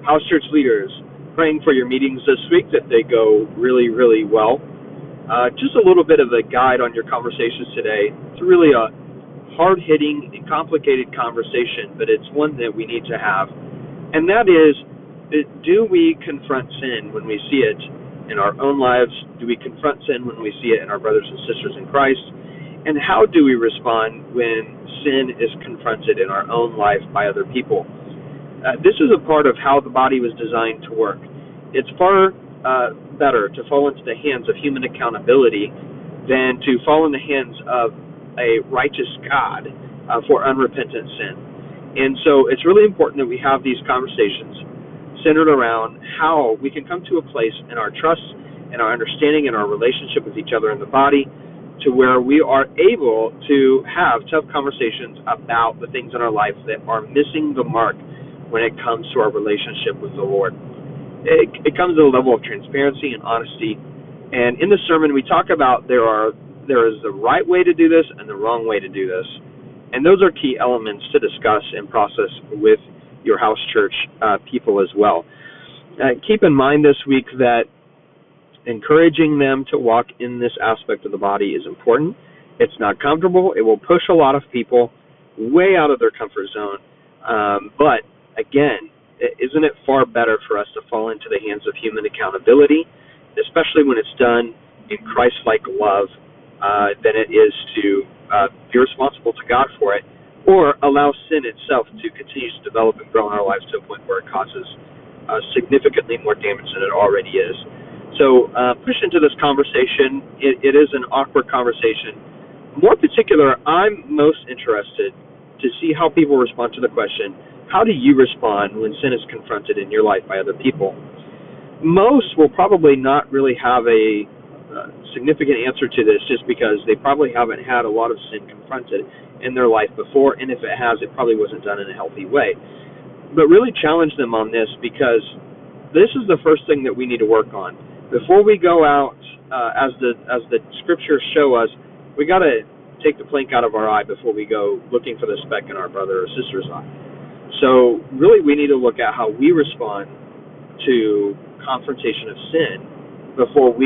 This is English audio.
house church leaders, praying for your meetings this week that they go really, really well. Just a little bit of a guide on your conversations today. It's really a hard-hitting and complicated conversation, but it's one that we need to have. And that is, do we confront sin when we see it in our own lives? Do we confront sin when we see it in our brothers and sisters in Christ? And how do we respond when sin is confronted in our own life by other people? This is a part of how the body was designed to work. It's far better to fall into the hands of human accountability than to fall in the hands of a righteous God for unrepentant sin. And so it's really important that we have these conversations centered around how we can come to a place in our trust and our understanding and our relationship with each other in the body to where we are able to have tough conversations about the things in our life that are missing the mark when it comes to our relationship with the Lord. It comes to a level of transparency and honesty. And in the sermon, we talk about there is the right way to do this and the wrong way to do this. And those are key elements to discuss and process with your house church people as well. Keep in mind this week that encouraging them to walk in this aspect of the body is important. It's not comfortable. It will push a lot of people way out of their comfort zone. But again, isn't it far better for us to fall into the hands of human accountability, especially when it's done in Christ-like love, than it is to be responsible to God for it, or allow sin itself to continue to develop and grow in our lives to a point where it causes significantly more damage than it already is. So push into this conversation. It is an awkward conversation. More particular, I'm most interested to see how people respond to the question, how do you respond when sin is confronted in your life by other people? Most will probably not really have a significant answer to this just because they probably haven't had a lot of sin confronted in their life before, and if it has, it probably wasn't done in a healthy way. But really challenge them on this, because this is the first thing that we need to work on. Before we go out, as the scriptures show us, we got to take the plank out of our eye before we go looking for the speck in our brother or sister's eye. So really we need to look at how we respond to confrontation of sin before we